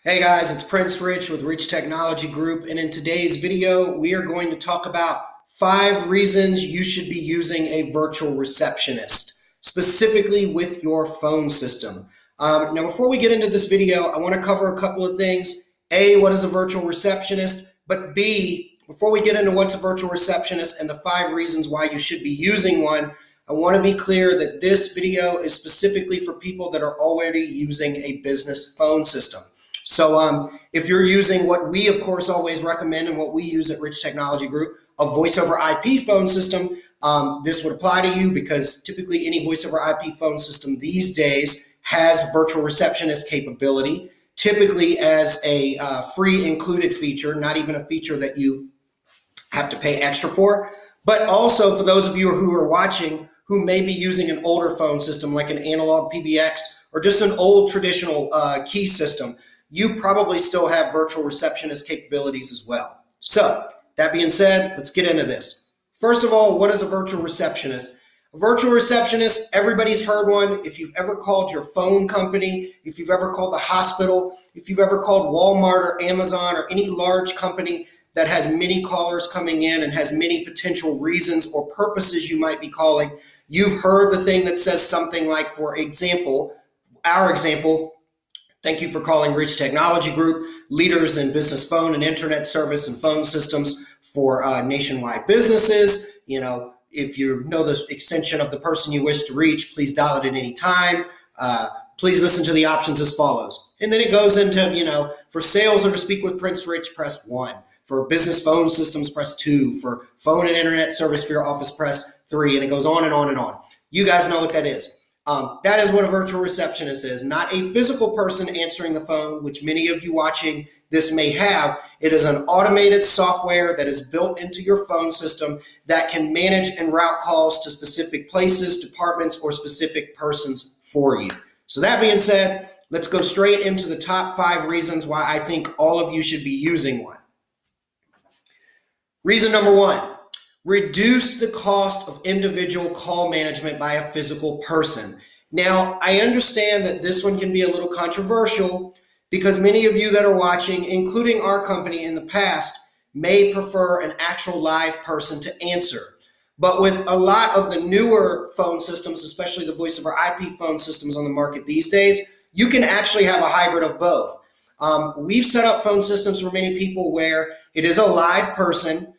Hey guys, it's Prince Rich with Rich Technology Group, and in today's video, we are going to talk about 5 reasons you should be using a virtual receptionist, specifically with your phone system. Now, before we get into this video, I want to cover a couple of things. A, what is a virtual receptionist? But B, before we get into what's a virtual receptionist and the 5 reasons why you should be using one, I want to be clear that this video is specifically for people that are already using a business phone system. So if you're using what we, of course, always recommend and what we use at Rich Technology Group, a voice over IP phone system, this would apply to you because typically any voice over IP phone system these days has virtual receptionist capability, typically as a free included feature, not even a feature that you have to pay extra for. But also for those of you who are watching who may be using an older phone system like an analog PBX or just an old traditional key system, you probably still have virtual receptionist capabilities as well. So that being said, let's get into this. First of all, what is a virtual receptionist? A virtual receptionist, everybody's heard one. If you've ever called your phone company, if you've ever called the hospital, if you've ever called Walmart or Amazon or any large company that has many callers coming in and has many potential reasons or purposes you might be calling, you've heard the thing that says something like, for example, our example, thank you for calling Rich Technology Group, leaders in business phone and internet service and phone systems for nationwide businesses. You know, if you know the extension of the person you wish to reach, please dial it at any time. Please listen to the options as follows. And then it goes into, you know, for sales or to speak with Prince Rich, press 1. For business phone systems, press 2. For phone and internet service for your office, press 3. And it goes on and on and on. You guys know what that is. That is what a virtual receptionist is, not a physical person answering the phone, which many of you watching this may have. It is an automated software that is built into your phone system that can manage and route calls to specific places, departments, or specific persons for you. So that being said, let's go straight into the top 5 reasons why I think all of you should be using one. Reason number 1. Reduce the cost of individual call management by a physical person. Now, I understand that this one can be a little controversial because many of you that are watching, including our company in the past, may prefer an actual live person to answer. But with a lot of the newer phone systems, especially the voice over IP phone systems on the market these days, you can actually have a hybrid of both. We've set up phone systems for many people where it is a live person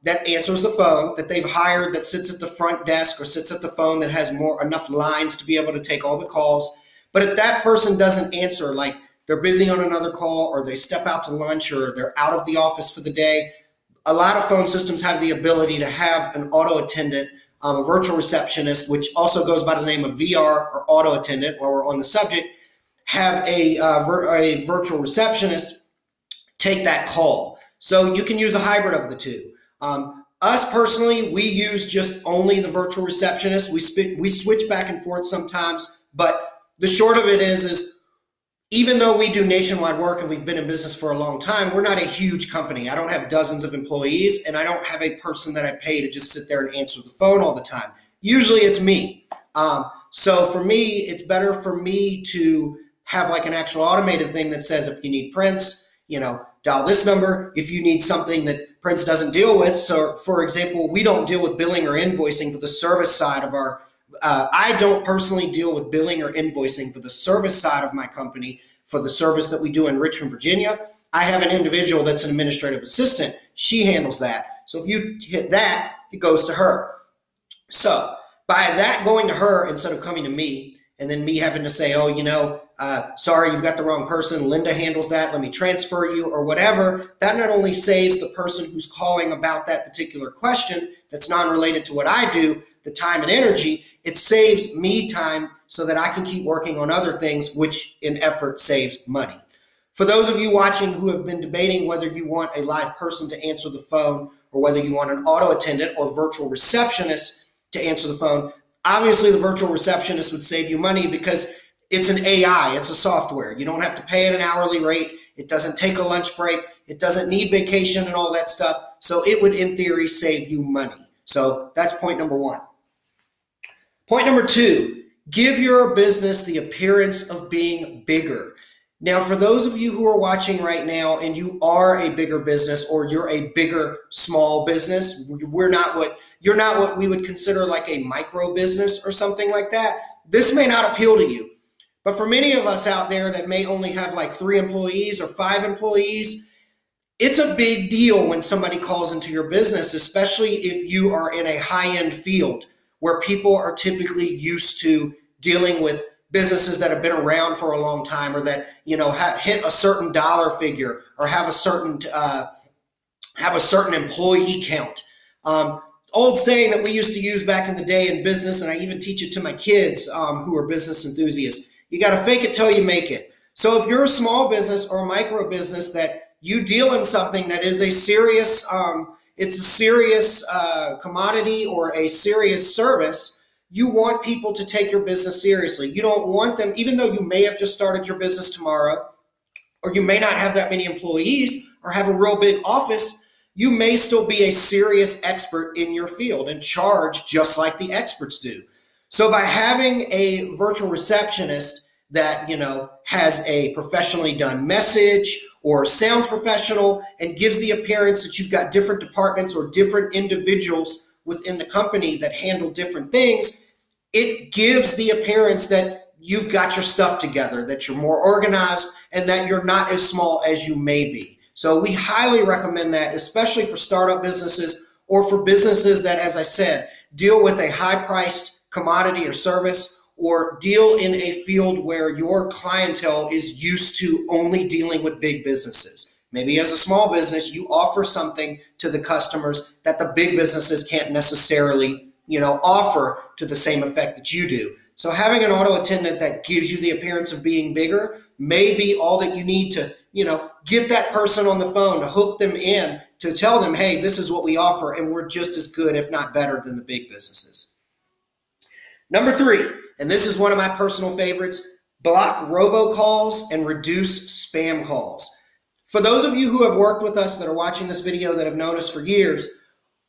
that answers the phone that they've hired, that sits at the front desk or sits at the phone that has enough lines to be able to take all the calls. But if that person doesn't answer, like they're busy on another call or they step out to lunch or they're out of the office for the day, a lot of phone systems have the ability to have an auto attendant, a virtual receptionist, which also goes by the name of VR or auto attendant while we're on the subject, have a virtual receptionist take that call. So you can use a hybrid of the two. Us personally, we use just only the virtual receptionist. We switch back and forth sometimes, but the short of it is even though we do nationwide work and we've been in business for a long time, we're not a huge company. I don't have dozens of employees and I don't have a person that I pay to just sit there and answer the phone all the time. Usually it's me. So for me, it's better for me to have like an actual automated thing that says if you need Prince, you know, dial this number. If you need something that Prince doesn't deal with, so for example, we don't deal with billing or invoicing for the service side of our, I don't personally deal with billing or invoicing for the service side of my company for the service that we do in Richmond, Virginia. I have an individual that's an administrative assistant. She handles that. So if you hit that, it goes to her. So by that going to her instead of coming to me and then me having to say, oh, you know, sorry, you've got the wrong person. Linda handles that. Let me transfer you or whatever. That not only saves the person who's calling about that particular question that's non-related to what I do, the time and energy, it saves me time so that I can keep working on other things, which in effort saves money. For those of you watching who have been debating whether you want a live person to answer the phone or whether you want an auto attendant or virtual receptionist to answer the phone, obviously the virtual receptionist would save you money because it's an AI, it's a software. You don't have to pay at an hourly rate. It doesn't take a lunch break. It doesn't need vacation and all that stuff. So it would, in theory, save you money. So that's point number 1. Point number 2, give your business the appearance of being bigger. Now, for those of you who are watching right now and you are a bigger business or you're a bigger small business, you're not what we would consider like a micro business or something like that. This may not appeal to you. But for many of us out there that may only have like 3 employees or 5 employees, it's a big deal when somebody calls into your business, especially if you are in a high-end field where people are typically used to dealing with businesses that have been around for a long time, or that, you know, hit a certain dollar figure, or have a certain employee count. Old saying that we used to use back in the day in business, and I even teach it to my kids who are business enthusiasts. You got to fake it till you make it. So if you're a small business or a micro business that you deal in something that is a serious, commodity or a serious service, you want people to take your business seriously. You don't want them, even though you may have just started your business tomorrow, or you may not have that many employees or have a real big office, you may still be a serious expert in your field and charge just like the experts do. So by having a virtual receptionist that, you know, has a professionally done message or sounds professional and gives the appearance that you've got different departments or different individuals within the company that handle different things, it gives the appearance that you've got your stuff together, that you're more organized, and that you're not as small as you may be. So we highly recommend that, especially for startup businesses or for businesses that, as I said, deal with a high-priced commodity or service, or deal in a field where your clientele is used to only dealing with big businesses. Maybe as a small business, you offer something to the customers that the big businesses can't necessarily, you know, offer to the same effect that you do. So having an auto attendant that gives you the appearance of being bigger may be all that you need to, you know, get that person on the phone, to hook them in, to tell them, hey, this is what we offer, and we're just as good, if not better, than the big businesses. Number 3, and this is one of my personal favorites, block robocalls and reduce spam calls. For those of you who have worked with us that are watching this video that have known us for years,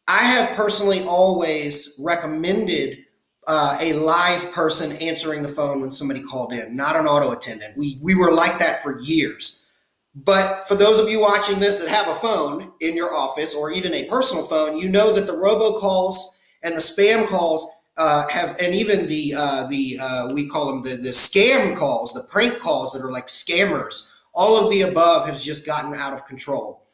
I have personally always recommended a live person answering the phone when somebody called in, not an auto attendant. We were like that for years. But for those of you watching this that have a phone in your office or even a personal phone, you know that the robocalls and the spam calls and even we call them the scam calls, the prank calls that are like scammers, all of the above has just gotten out of control.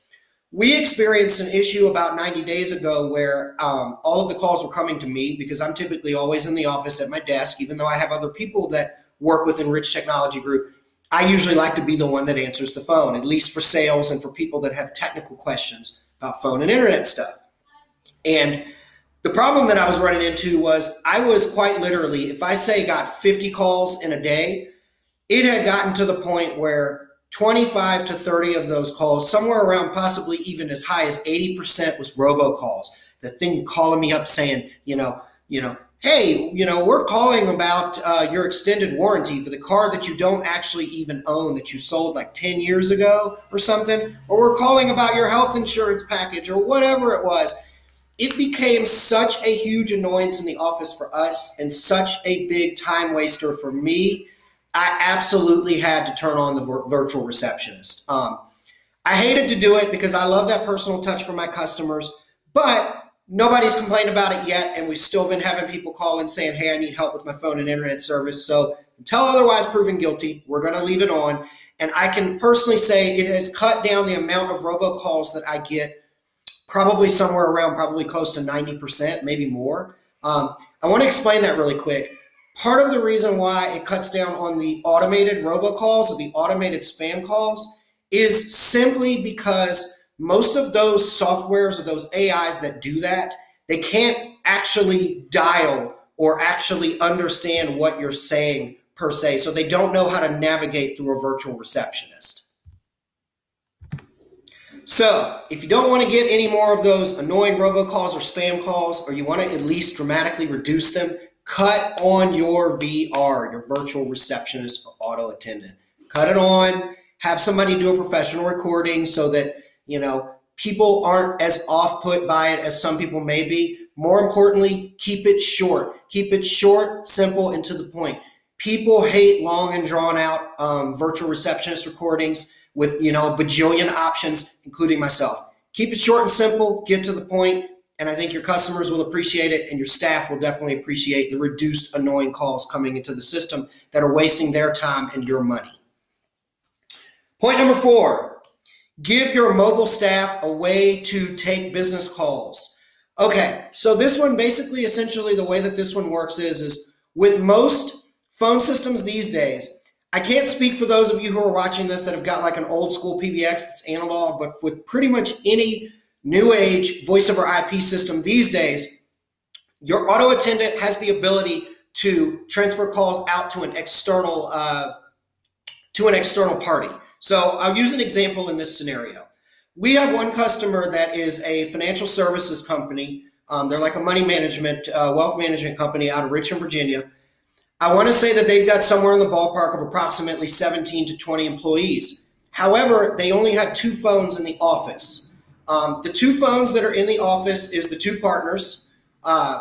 We experienced an issue about 90 days ago where all of the calls were coming to me, because I'm typically always in the office at my desk, even though I have other people that work within Rich Technology Group. I usually like to be the one that answers the phone, at least for sales and for people that have technical questions about phone and internet stuff. And the problem that I was running into was I was quite literally, if I say got 50 calls in a day, it had gotten to the point where 25 to 30 of those calls, somewhere around possibly even as high as 80%, was robocalls. The thing calling me up saying, hey, we're calling about your extended warranty for the car that you don't actually even own, that you sold like 10 years ago or something, or we're calling about your health insurance package or whatever it was. It became such a huge annoyance in the office for us and such a big time waster for me. I absolutely had to turn on the virtual receptionist. I hated to do it because I love that personal touch for my customers, but nobody's complained about it yet, and we've still been having people call in saying, hey, I need help with my phone and internet service. So until otherwise proven guilty, we're going to leave it on. And I can personally say it has cut down the amount of robocalls that I get, probably somewhere around close to 90%, maybe more. I want to explain that really quick. Part of the reason why it cuts down on the automated robocalls or the automated spam calls is simply because most of those softwares or those AIs that do that, they can't actually dial or actually understand what you're saying per se. So they don't know how to navigate through a virtual receptionist. So if you don't want to get any more of those annoying robocalls or spam calls, or you want to at least dramatically reduce them, cut on your VR, your virtual receptionist or auto attendant. Cut it on, have somebody do a professional recording so that, people aren't as off-put by it as some people may be. More importantly, keep it short. Keep it short, simple, and to the point. People hate long and drawn out virtual receptionist recordings with, a bajillion options, including myself. Keep it short and simple, get to the point, and I think your customers will appreciate it, and your staff will definitely appreciate the reduced annoying calls coming into the system that are wasting their time and your money. Point number 4, give your mobile staff a way to take business calls. Okay, so this one basically, essentially the way that this one works is with most phone systems these days, I can't speak for those of you who are watching this that have got like an old school PBX that's analog, but with pretty much any new age voice over IP system these days, your auto attendant has the ability to transfer calls out to an external party. So I'll use an example in this scenario. We have one customer that is a financial services company. They're like a money management, wealth management company out of Richmond, Virginia. I want to say that they've got somewhere in the ballpark of approximately 17 to 20 employees. However, they only have 2 phones in the office. The 2 phones that are in the office is the 2 partners.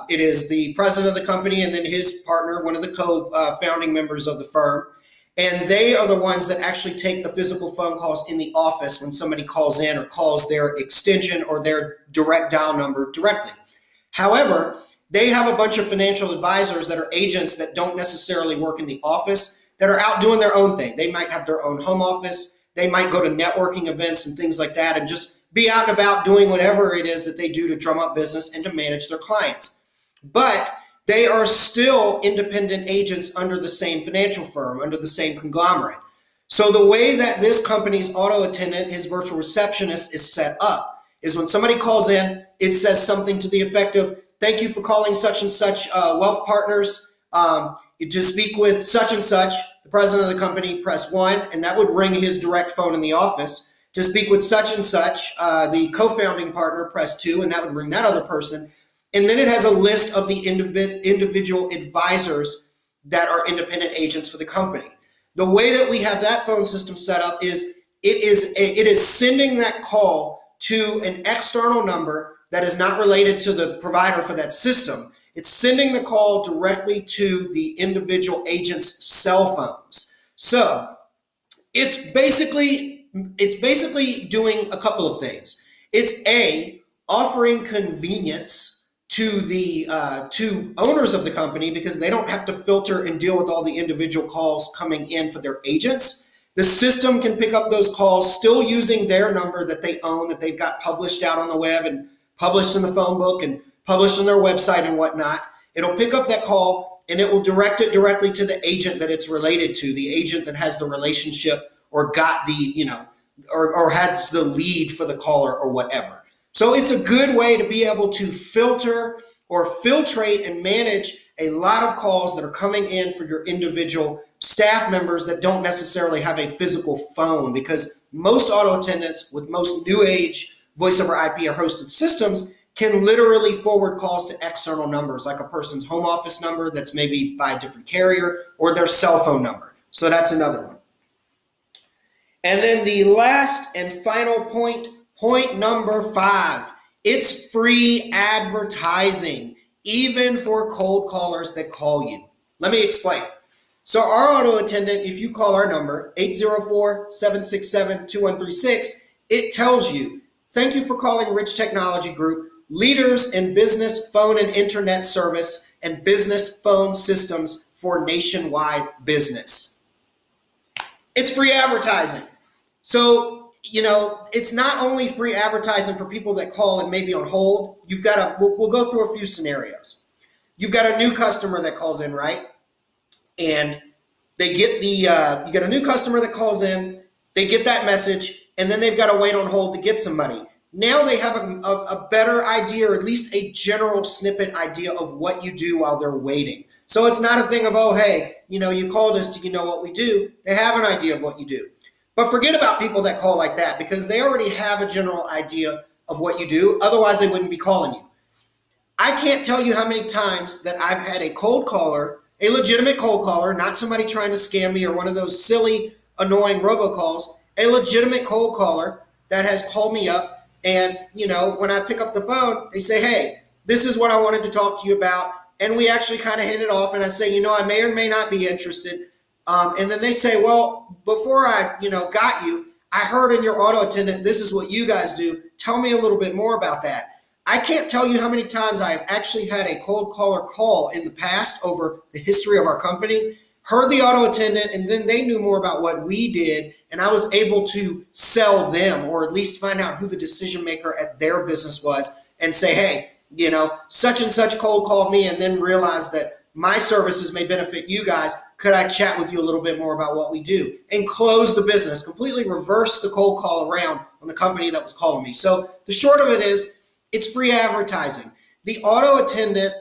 It is the president of the company and then his partner, one of the co-founding members of the firm. And they are the ones that actually take the physical phone calls in the office when somebody calls in or calls their extension or their direct dial number directly. However, they have a bunch of financial advisors that are agents that don't necessarily work in the office, that are out doing their own thing. They might have their own home office. They might go to networking events and things like that and just be out and about doing whatever it is that they do to drum up business and to manage their clients. But they are still independent agents under the same financial firm, under the same conglomerate. So the way that this company's auto attendant, his virtual receptionist, is set up is when somebody calls in, it says something to the effect of, "Thank you for calling such and such wealth partners. To speak with such and such, the president of the company, press 1," and that would ring his direct phone in the office. "To speak with such and such, the co-founding partner, press 2," and that would ring that other person. And then it has a list of the individual advisors that are independent agents for the company. The way that we have that phone system set up is it is sending that call to an external number that is not related to the provider for that system. It's sending the call directly to the individual agent's cell phones. So it's basically doing a couple of things. It's offering convenience to the to owners of the company because they don't have to filter and deal with all the individual calls coming in for their agents. The system can pick up those calls still using their number that they own, that they've got published out on the web and published in the phone book and published on their website and whatnot. It'll pick up that call and it will direct it directly to the agent that it's related to, the agent that has the relationship or got the, or has the lead for the caller or whatever. So it's a good way to be able to filter or filtrate and manage a lot of calls that are coming in for your individual staff members that don't necessarily have a physical phone, because most auto attendants with most new age voice over IP or hosted systems can literally forward calls to external numbers, like a person's home office number that's maybe by a different carrier or their cell phone number. So that's another one. And then the last and final point, point number 5, it's free advertising, even for cold callers that call you. Let me explain. So our auto attendant, if you call our number, 804-767-2136, it tells you, "Thank you for calling Rich Technology Group, leaders in business phone and internet service and business phone systems for nationwide business." It's free advertising. So, it's not only free advertising for people that call and maybe on hold. You've got we'll go through a few scenarios. You've got a new customer that calls in, right? And they get you get a new customer that calls in, they get that message, and then they've got to wait on hold to get somebody. Now they have a better idea, or at least a general snippet idea of what you do while they're waiting. So it's not a thing of, "Oh, hey, you called us, do you know what we do?" They have an idea of what you do. But forget about people that call like that, because they already have a general idea of what you do. Otherwise, they wouldn't be calling you. I can't tell you how many times that I've had a cold caller, a legitimate cold caller, not somebody trying to scam me or one of those silly, annoying robocalls, a legitimate cold caller that has called me up. And, when I pick up the phone, they say, "Hey, this is what I wanted to talk to you about. and we actually kind of hit it off, and I say, I may or may not be interested. And then they say, well, before I, got you, I heard in your auto attendant, this is what you guys do. Tell me a little bit more about that. I can't tell you how many times I've actually had a cold caller call in the past over the history of our company, heard the auto attendant, and then they knew more about what we did, and I was able to sell them, or at least find out who the decision maker at their business was, and say, hey, such and such cold called me, and then realized that my services may benefit you guys. Could I chat with you a little bit more about what we do? And close the business, completely reverse the cold call around on the company that was calling me. So the short of it is, it's free advertising. The auto attendant,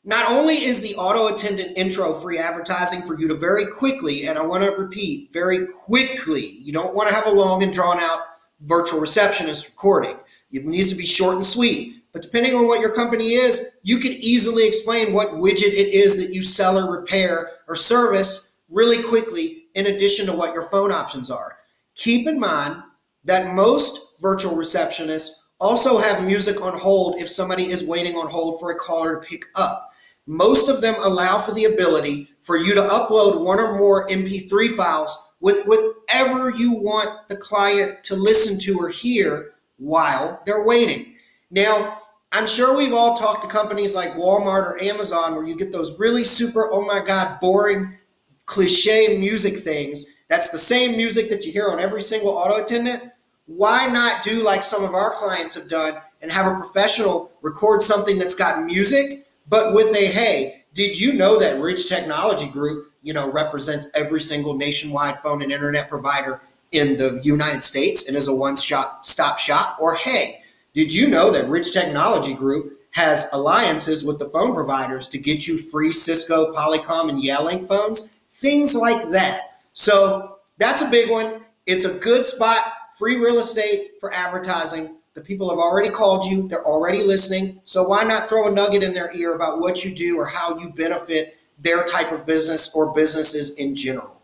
not only is the auto attendant intro free advertising for you to very quickly, and I want to repeat, very quickly, you don't want to have a long and drawn out virtual receptionist recording. It needs to be short and sweet. But depending on what your company is, you could easily explain what widget it is that you sell or repair or service really quickly, in addition to what your phone options are. Keep in mind that most virtual receptionists also have music on hold if somebody is waiting on hold for a caller to pick up. Most of them allow for the ability for you to upload one or more MP3 files with whatever you want the client to listen to or hear while they're waiting. Now, I'm sure we've all talked to companies like Walmart or Amazon where you get those really super, oh my God, boring, cliche music things. That's the same music that you hear on every single auto attendant. Why not do like some of our clients have done and have a professional record something that's got music, but with a, hey, did you know that Rich Technology Group, represents every single nationwide phone and internet provider in the United States and is a one-stop shop? Or, hey, did you know that Rich Technology Group has alliances with the phone providers to get you free Cisco, Polycom, and Yelling phones? Things like that. So that's a big one. It's a good spot. Free real estate for advertising. The people have already called you. They're already listening. So why not throw a nugget in their ear about what you do or how you benefit their type of business or businesses in general?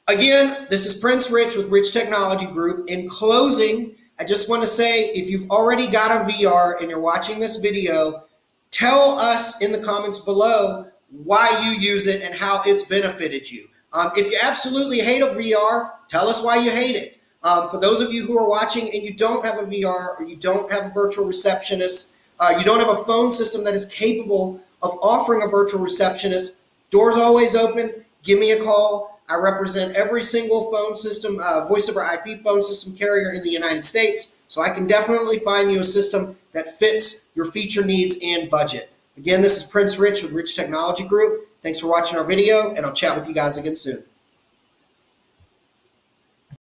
Again, this is Prince Rich with Rich Technology Group. In closing, I just want to say, if you've already got a VR and you're watching this video, tell us in the comments below why you use it and how it's benefited you. If you absolutely hate a VR, tell us why you hate it. For those of you who are watching and you don't have a VR or you don't have a virtual receptionist, you don't have a phone system that is capable of offering a virtual receptionist, doors always open. Give me a call. I represent every single phone system, voice over IP phone system carrier in the United States, so I can definitely find you a system that fits your feature needs and budget. Again, this is Prince Rich with Rich Technology Group. Thanks for watching our video, and I'll chat with you guys again soon.